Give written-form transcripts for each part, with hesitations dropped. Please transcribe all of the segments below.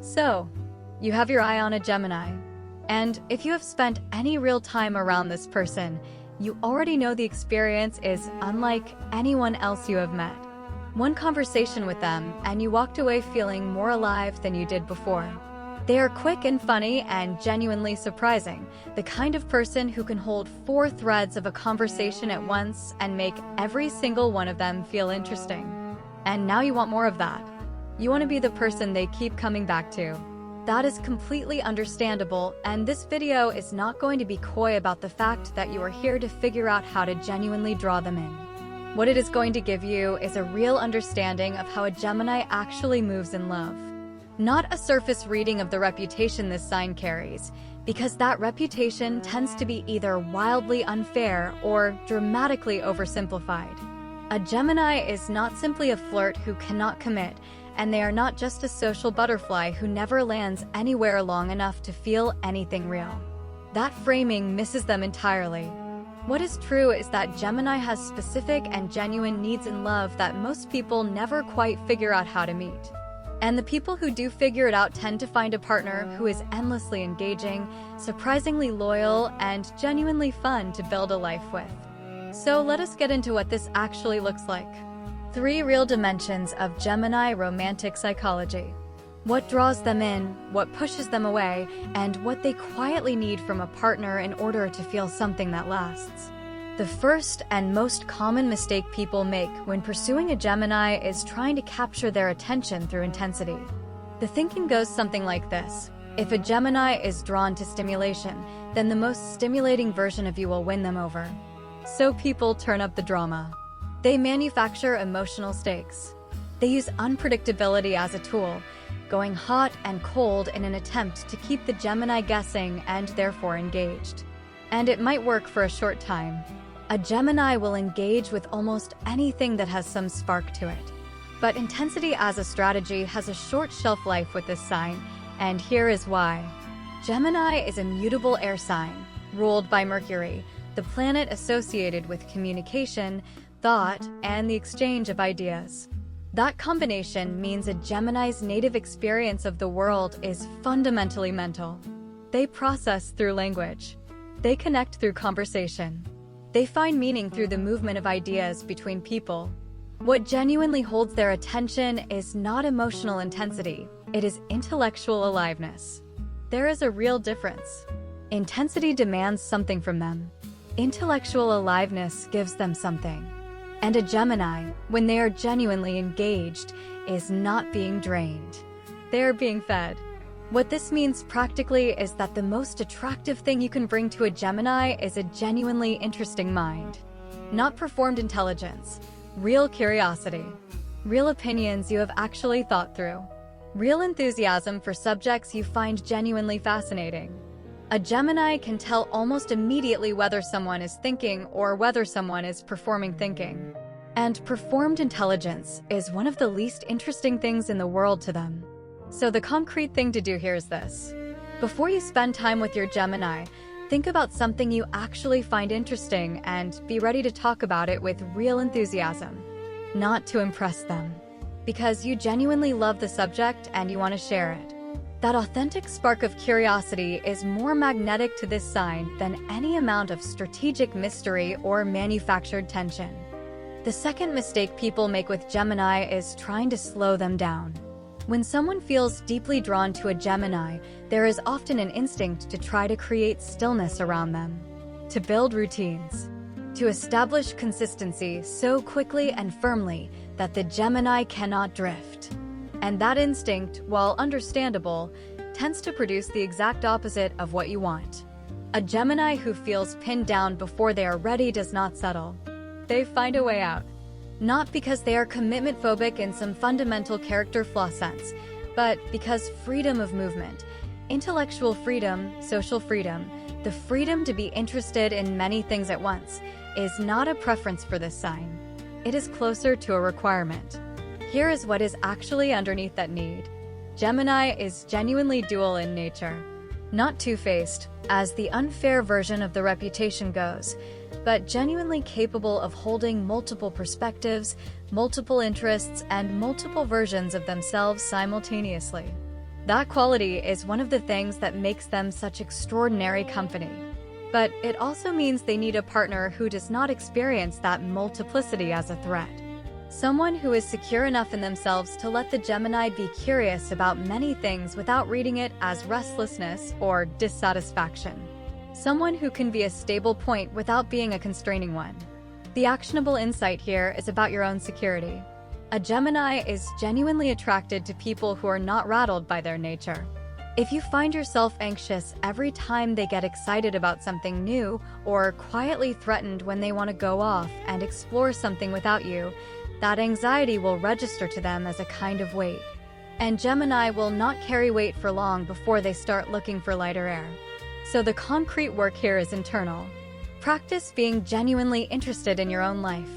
So, you have your eye on a Gemini, and if you have spent any real time around this person, you already know the experience is unlike anyone else you have met. One conversation with them, and you walked away feeling more alive than you did before. They are quick and funny and genuinely surprising, the kind of person who can hold 4 threads of a conversation at once and make every single one of them feel interesting. And now you want more of that. You want to be the person they keep coming back to. That is completely understandable, and this video is not going to be coy about the fact that you are here to figure out how to genuinely draw them in. What it is going to give you is a real understanding of how a Gemini actually moves in love. Not a surface reading of the reputation this sign carries, because that reputation tends to be either wildly unfair or dramatically oversimplified. A Gemini is not simply a flirt who cannot commit, and they are not just a social butterfly who never lands anywhere long enough to feel anything real. That framing misses them entirely. What is true is that Gemini has specific and genuine needs in love that most people never quite figure out how to meet. And the people who do figure it out tend to find a partner who is endlessly engaging, surprisingly loyal, and genuinely fun to build a life with. So let us get into what this actually looks like. 3 real dimensions of Gemini romantic psychology. What draws them in, what pushes them away, and what they quietly need from a partner in order to feel something that lasts. The first and most common mistake people make when pursuing a Gemini is trying to capture their attention through intensity. The thinking goes something like this: if a Gemini is drawn to stimulation, then the most stimulating version of you will win them over. So people turn up the drama. They manufacture emotional stakes. They use unpredictability as a tool, going hot and cold in an attempt to keep the Gemini guessing and therefore engaged. And it might work for a short time. A Gemini will engage with almost anything that has some spark to it. But intensity as a strategy has a short shelf life with this sign, and here is why. Gemini is a mutable air sign, ruled by Mercury, the planet associated with communication, thought, and the exchange of ideas. That combination means a Gemini's native experience of the world is fundamentally mental. They process through language. They connect through conversation. They find meaning through the movement of ideas between people. What genuinely holds their attention is not emotional intensity, it is intellectual aliveness. There is a real difference. Intensity demands something from them. Intellectual aliveness gives them something. And a Gemini, when they are genuinely engaged, is not being drained. They are being fed. What this means practically is that the most attractive thing you can bring to a Gemini is a genuinely interesting mind. Not performed intelligence, real curiosity, real opinions you have actually thought through, real enthusiasm for subjects you find genuinely fascinating. A Gemini can tell almost immediately whether someone is thinking or whether someone is performing thinking. And performed intelligence is one of the least interesting things in the world to them. So the concrete thing to do here is this. Before you spend time with your Gemini, think about something you actually find interesting and be ready to talk about it with real enthusiasm. Not to impress them, because you genuinely love the subject and you want to share it. That authentic spark of curiosity is more magnetic to this sign than any amount of strategic mystery or manufactured tension. The second mistake people make with Gemini is trying to slow them down. When someone feels deeply drawn to a Gemini, there is often an instinct to try to create stillness around them, to build routines, to establish consistency so quickly and firmly that the Gemini cannot drift. And that instinct, while understandable, tends to produce the exact opposite of what you want. A Gemini who feels pinned down before they are ready does not settle. They find a way out. Not because they are commitment phobic in some fundamental character flaw sense, but because freedom of movement, intellectual freedom, social freedom, the freedom to be interested in many things at once, is not a preference for this sign. It is closer to a requirement. Here is what is actually underneath that need. Gemini is genuinely dual in nature. Not two-faced, as the unfair version of the reputation goes, but genuinely capable of holding multiple perspectives, multiple interests, and multiple versions of themselves simultaneously. That quality is one of the things that makes them such extraordinary company. But it also means they need a partner who does not experience that multiplicity as a threat. Someone who is secure enough in themselves to let the Gemini be curious about many things without reading it as restlessness or dissatisfaction. Someone who can be a stable point without being a constraining one. The actionable insight here is about your own security. A Gemini is genuinely attracted to people who are not rattled by their nature. If you find yourself anxious every time they get excited about something new or quietly threatened when they want to go off and explore something without you, that anxiety will register to them as a kind of weight. And Gemini will not carry weight for long before they start looking for lighter air. So the concrete work here is internal. Practice being genuinely interested in your own life.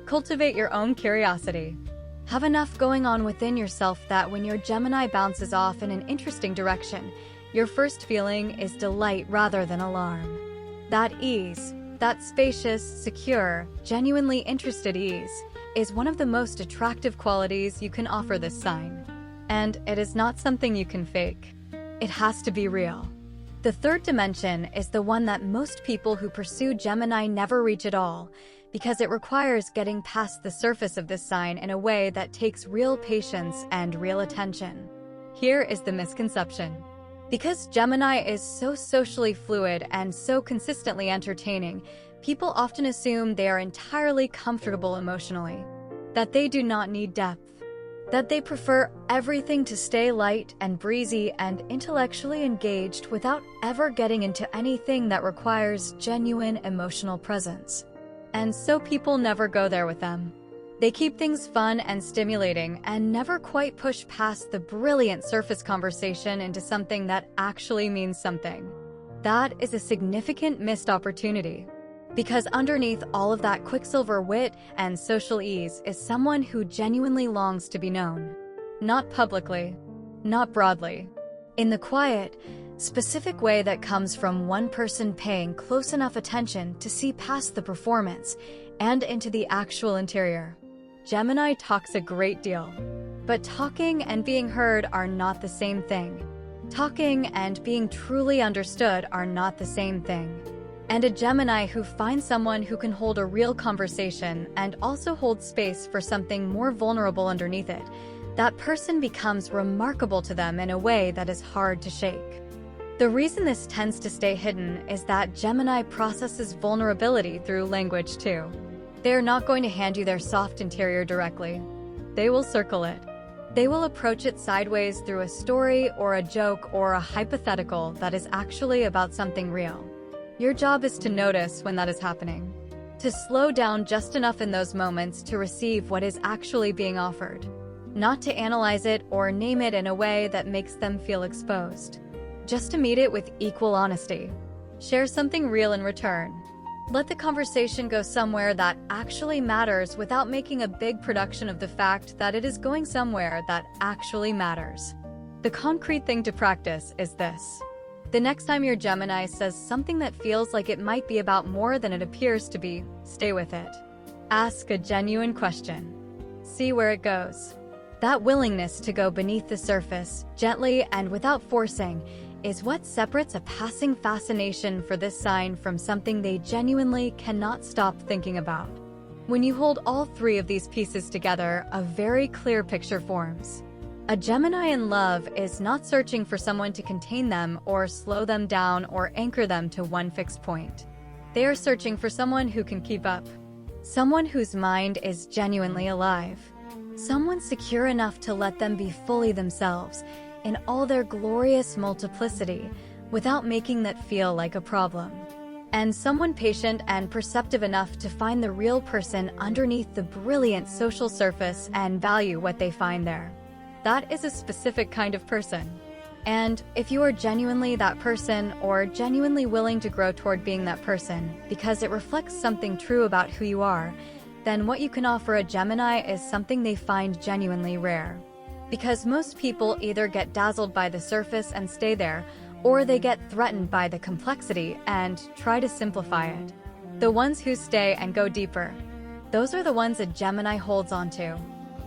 Cultivate your own curiosity. Have enough going on within yourself that when your Gemini bounces off in an interesting direction, your first feeling is delight rather than alarm. That ease, that spacious, secure, genuinely interested ease, is one of the most attractive qualities you can offer this sign. And it is not something you can fake. It has to be real. The third dimension is the one that most people who pursue Gemini never reach at all, because it requires getting past the surface of this sign in a way that takes real patience and real attention. Here is the misconception. Because Gemini is so socially fluid and so consistently entertaining, people often assume they are entirely comfortable emotionally, that they do not need depth, that they prefer everything to stay light and breezy and intellectually engaged without ever getting into anything that requires genuine emotional presence. And so people never go there with them. They keep things fun and stimulating and never quite push past the brilliant surface conversation into something that actually means something. That is a significant missed opportunity. Because underneath all of that quicksilver wit and social ease is someone who genuinely longs to be known. Not publicly, not broadly. In the quiet, specific way that comes from one person paying close enough attention to see past the performance and into the actual interior. Gemini talks a great deal, but talking and being heard are not the same thing. Talking and being truly understood are not the same thing. And a Gemini who finds someone who can hold a real conversation and also hold space for something more vulnerable underneath it, that person becomes remarkable to them in a way that is hard to shake. The reason this tends to stay hidden is that Gemini processes vulnerability through language too. They are not going to hand you their soft interior directly. They will circle it. They will approach it sideways through a story or a joke or a hypothetical that is actually about something real. Your job is to notice when that is happening, to slow down just enough in those moments to receive what is actually being offered, not to analyze it or name it in a way that makes them feel exposed. Just to meet it with equal honesty. Share something real in return. Let the conversation go somewhere that actually matters without making a big production of the fact that it is going somewhere that actually matters. The concrete thing to practice is this. The next time your Gemini says something that feels like it might be about more than it appears to be, stay with it. Ask a genuine question. See where it goes. That willingness to go beneath the surface, gently and without forcing, is what separates a passing fascination for this sign from something they genuinely cannot stop thinking about. When you hold all three of these pieces together, a very clear picture forms. A Gemini in love is not searching for someone to contain them or slow them down or anchor them to one fixed point. They are searching for someone who can keep up. Someone whose mind is genuinely alive. Someone secure enough to let them be fully themselves, in all their glorious multiplicity, without making that feel like a problem. And someone patient and perceptive enough to find the real person underneath the brilliant social surface and value what they find there. That is a specific kind of person. And if you are genuinely that person or genuinely willing to grow toward being that person because it reflects something true about who you are, then what you can offer a Gemini is something they find genuinely rare. Because most people either get dazzled by the surface and stay there, or they get threatened by the complexity and try to simplify it. The ones who stay and go deeper, those are the ones a Gemini holds on to.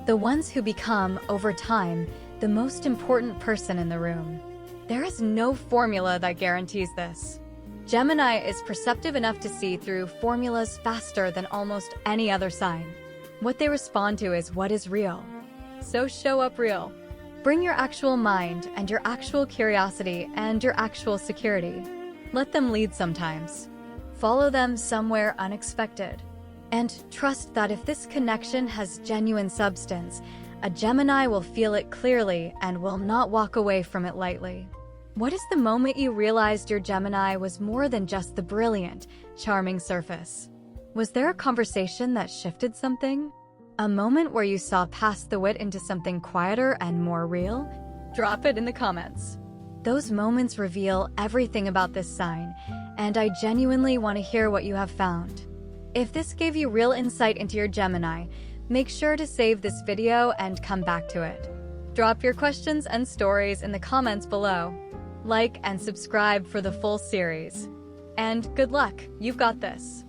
The ones who become, over time, the most important person in the room. There is no formula that guarantees this. Gemini is perceptive enough to see through formulas faster than almost any other sign. What they respond to is what is real. So show up real. Bring your actual mind and your actual curiosity and your actual security. Let them lead sometimes. Follow them somewhere unexpected. And trust that if this connection has genuine substance, a Gemini will feel it clearly and will not walk away from it lightly. What is the moment you realized your Gemini was more than just the brilliant, charming surface? Was there a conversation that shifted something? A moment where you saw past the wit into something quieter and more real? Drop it in the comments. Those moments reveal everything about this sign, and I genuinely want to hear what you have found. If this gave you real insight into your Gemini, make sure to save this video and come back to it. Drop your questions and stories in the comments below. Like and subscribe for the full series. And good luck, you've got this.